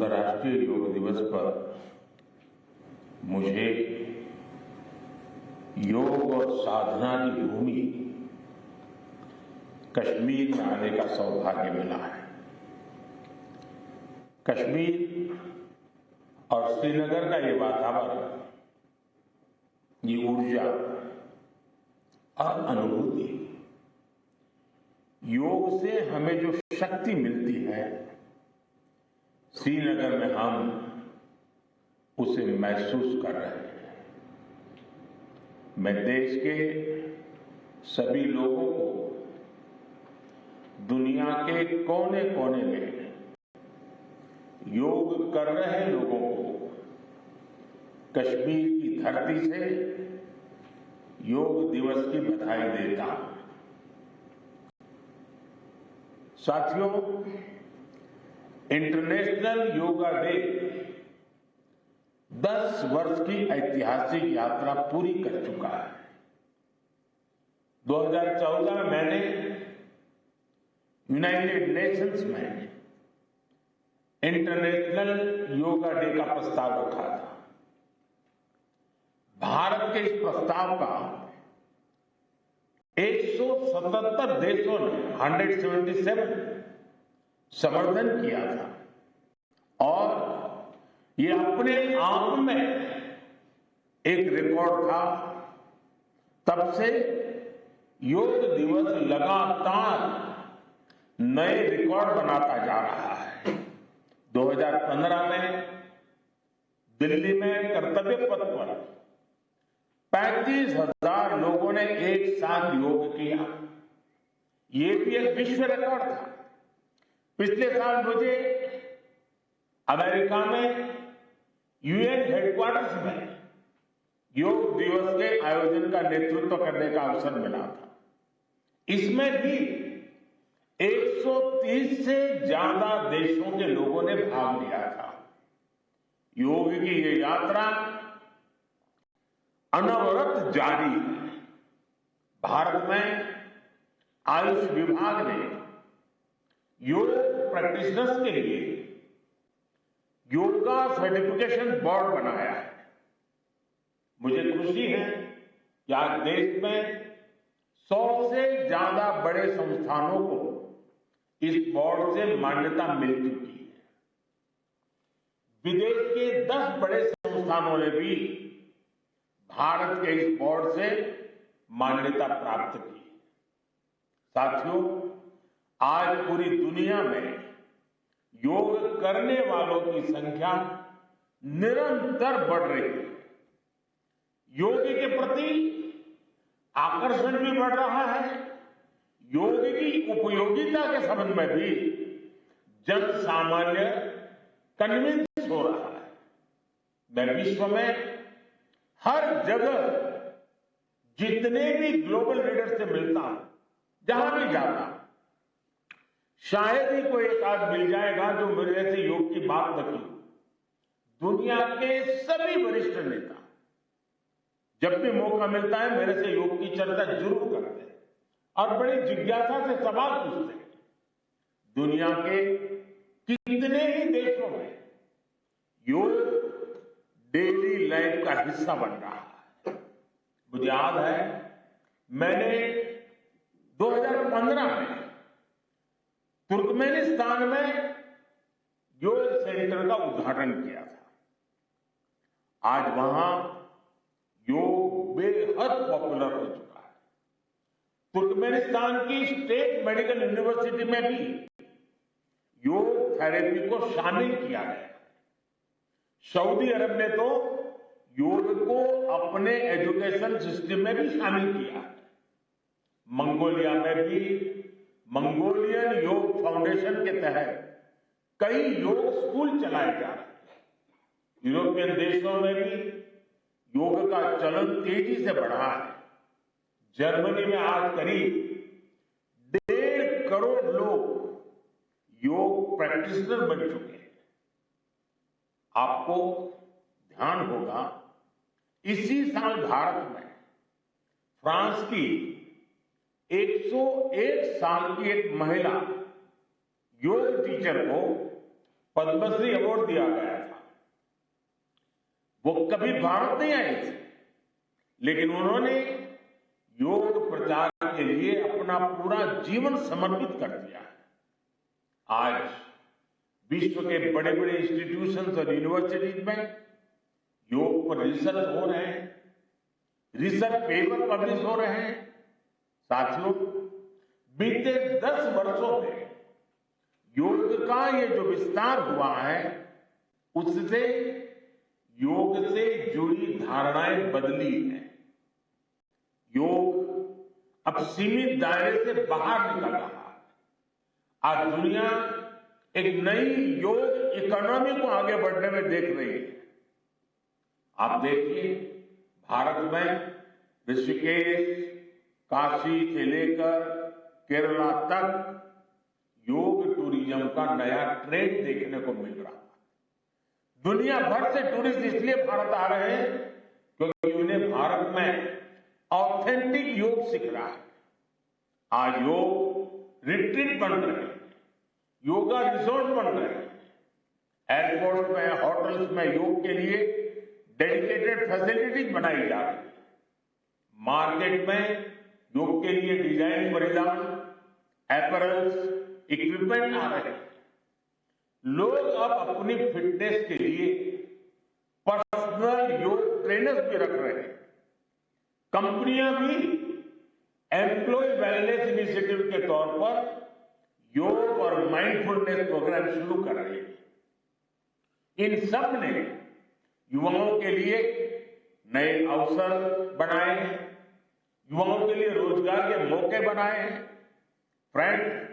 अंतर्राष्ट्रीय योग दिवस पर मुझे योग और साधना की भूमि कश्मीर में आने का सौभाग्य मिला है। कश्मीर और श्रीनगर का ये वातावरण, ये ऊर्जा और अनुभूति, योग से हमें जो शक्ति मिलती है, श्रीनगर में हम उसे महसूस कर रहे हैं। मैं देश के सभी लोगों को, दुनिया के कोने कोने में योग कर रहे लोगों को कश्मीर की धरती से योग दिवस की बधाई देता हूं। साथियों, इंटरनेशनल योगा डे 10 वर्ष की ऐतिहासिक यात्रा पूरी कर चुका है। 2014 में मैंने यूनाइटेड नेशंस में इंटरनेशनल योगा डे का प्रस्ताव रखा था। भारत के इस प्रस्ताव का 177 देशों ने 177 समर्थन किया था और ये अपने आप में एक रिकॉर्ड था। तब से योग दिवस लगातार नए रिकॉर्ड बनाता जा रहा है। 2015 में दिल्ली में कर्तव्य पथ पर 35,000 लोगों ने एक साथ योग किया। ये भी एक विश्व रिकॉर्ड था। पिछले साल मुझे अमेरिका में यूएन हेडक्वार्टर्स में योग दिवस के आयोजन का नेतृत्व करने का अवसर मिला था। इसमें भी 130 से ज्यादा देशों के लोगों ने भाग लिया था। योग की ये यात्रा अनवरत जारी है। भारत में आयुष विभाग ने योग प्रैक्टिशनर्स के लिए योगा सर्टिफिकेशन बोर्ड बनाया है। मुझे खुशी है कि आज देश में 100 से ज्यादा बड़े संस्थानों को इस बोर्ड से मान्यता मिल चुकी है। विदेश के 10 बड़े संस्थानों ने भी भारत के इस बोर्ड से मान्यता प्राप्त की। साथियों, आज पूरी दुनिया में योग करने वालों की संख्या निरंतर बढ़ रही है। योग के प्रति आकर्षण भी बढ़ रहा है। योग की उपयोगिता के संबंध में भी जन सामान्य कन्विंस हो रहा है। मैं विश्व में हर जगह जितने भी ग्लोबल लीडर से मिलता हूं, जहां भी जाता हूं, शायद ही कोई एक आध मिल जाएगा जो मेरे से योग की बात न की। दुनिया के सभी वरिष्ठ नेता जब भी मौका मिलता है मेरे से योग की चर्चा जरूर करते हैं और बड़ी जिज्ञासा से सवाल पूछते हैं। दुनिया के कितने ही देशों में योग डेली लाइफ का हिस्सा बन रहा है। मुझे याद है, मैंने 2015 में तुर्कमेनिस्तान में योग सेंटर का उद्घाटन किया था। आज वहां योग बेहद पॉपुलर हो चुका है। तुर्कमेनिस्तान की स्टेट मेडिकल यूनिवर्सिटी में भी योग थेरेपी को शामिल किया गया। सऊदी अरब ने तो योग को अपने एजुकेशन सिस्टम में भी शामिल किया है। मंगोलिया में भी मंगोलियन योग फाउंडेशन के तहत कई योग स्कूल चलाए जा रहे हैं। यूरोपियन देशों में भी योग का चलन तेजी से बढ़ा है। जर्मनी में आज करीब 1.5 करोड़ लोग योग प्रैक्टिशनर बन चुके हैं। आपको ध्यान होगा, इसी साल भारत में फ्रांस की 101 साल की एक महिला योग टीचर को पद्मश्री अवार्ड दिया वो कभी भारत नहीं आए थे, लेकिन उन्होंने योग प्रचार के लिए अपना पूरा जीवन समर्पित कर दिया है। आज विश्व के बड़े बड़े इंस्टीट्यूशंस और यूनिवर्सिटीज में योग पर रिसर्च हो रहे हैं, रिसर्च पेपर पब्लिश हो रहे हैं। साथियों, बीते 10 वर्षों में योग का ये जो विस्तार हुआ है, उससे योग से जुड़ी धारणाएं बदली हैं। योग अब सीमित दायरे से बाहर निकल रहा है। आज दुनिया एक नई योग इकोनॉमी को आगे बढ़ने में देख रही है। आप देखिए, भारत में ऋषिकेश, काशी से लेकर केरला तक योग टूरिज्म का नया ट्रेंड देखने को मिल रहा है। दुनिया भर से टूरिस्ट इसलिए भारत आ रहे हैं क्योंकि उन्हें भारत में ऑथेंटिक योग सीख रहा है। आज योग रिट्रीट बन रहे हैं, योगा रिसोर्ट बन रहे हैं, एयरपोर्ट में, होटल्स में योग के लिए डेडिकेटेड फैसिलिटीज बनाई जा रही है। मार्केट में योग के लिए डिजाइन परिधान, एपरल्स, इक्विपमेंट आ रहे हैं। लोग अब अपनी फिटनेस के लिए पर्सनल योग ट्रेनर्स भी रख रहे हैं। कंपनियां भी एम्प्लॉय वेलनेस इनिशिएटिव के तौर पर योग और माइंडफुलनेस प्रोग्राम शुरू कर रही है। इन सब ने युवाओं के लिए नए अवसर बनाए हैं, युवाओं के लिए रोजगार के मौके बनाए हैं। Friends,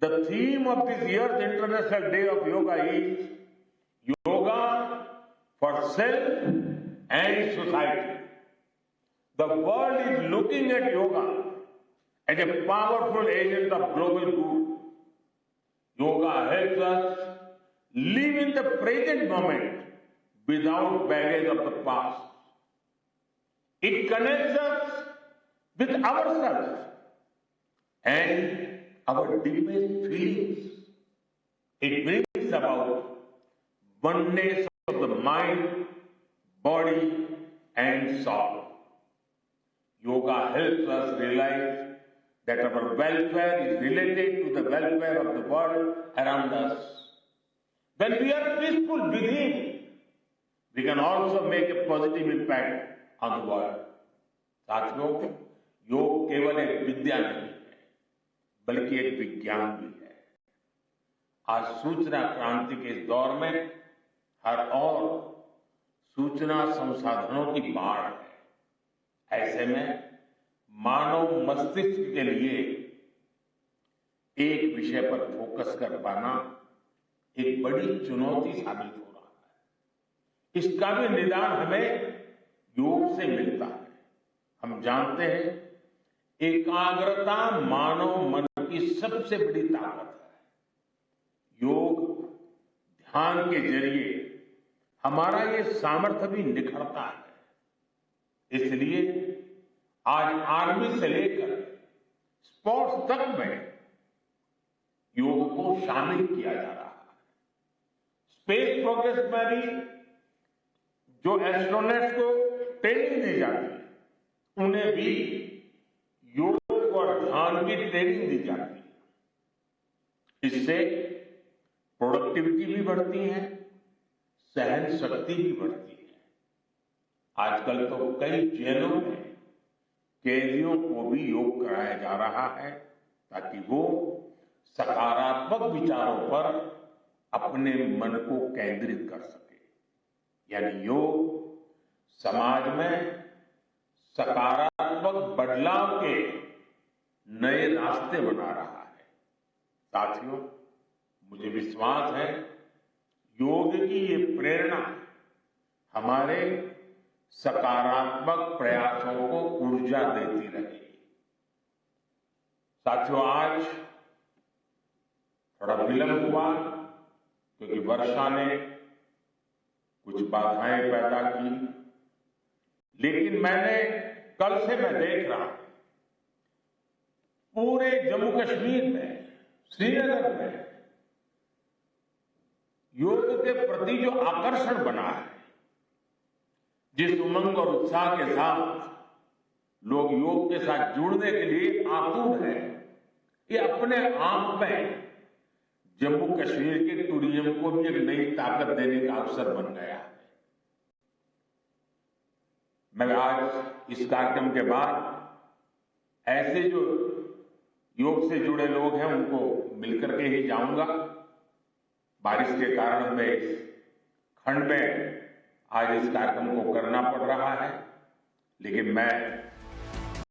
the theme of this year's International Day of Yoga is Yoga for Self and Society. The world is looking at yoga as a powerful agent of global good. Yoga helps us live in the present moment without baggage of the past. It connects us with ourselves and our deepest feelings. It brings about oneness of the mind, body, and soul. Yoga helps us realize that our welfare is related to the welfare of the world around us. When we are peaceful within, we can also make a positive impact on the world. साथियों, योग केवल एक विद्या नहीं है, बल्कि एक विज्ञान भी है। आज सूचना क्रांति के इस दौर में हर ओर सूचना संसाधनों की बाढ़ है। ऐसे में मानव मस्तिष्क के लिए एक विषय पर फोकस कर पाना एक बड़ी चुनौती साबित हो रहा है। इसका भी निदान हमें योग से मिलता है। हम जानते हैं, एकाग्रता मानव मन की सबसे बड़ी ताकत है। योग ध्यान के जरिए हमारा ये सामर्थ्य भी निखरता है। इसलिए आज आर्मी से लेकर स्पोर्ट्स तक में योग को शामिल किया जा रहा है। स्पेस प्रोग्रेस में भी जो एस्ट्रोनॉट्स को ट्रेनिंग दी जाती है, उन्हें भी योग और ध्यान की ट्रेनिंग दी जाती है। इससे प्रोडक्टिविटी भी बढ़ती है, सहन शक्ति भी बढ़ती है। आजकल तो कई जेलों में कैदियों को भी योग कराया जा रहा है ताकि वो सकारात्मक विचारों पर अपने मन को केंद्रित कर सके। यानी योग समाज में सकारात्मक बदलाव के नए रास्ते बना रहा है। साथियों, मुझे विश्वास है योग की ये प्रेरणा हमारे सकारात्मक प्रयासों को ऊर्जा देती रहेगी। साथियों, आज थोड़ा विलंब हुआ क्योंकि वर्षा ने कुछ बाधाएं पैदा की, लेकिन कल से मैं देख रहा हूं पूरे जम्मू कश्मीर में, श्रीनगर में योग के प्रति जो आकर्षण बना है, जिस उमंग और उत्साह के साथ लोग योग के साथ जुड़ने के लिए आतुर हैं, ये अपने आप में जम्मू कश्मीर के टूरिज्म को भी एक नई ताकत देने का अवसर बन गया है। मैं आज इस कार्यक्रम के बाद ऐसे जो योग से जुड़े लोग हैं उनको मिलकर के ही जाऊंगा। बारिश के कारण हमें इस खंड में आज इस कार्यक्रम को करना पड़ रहा है, लेकिन मैं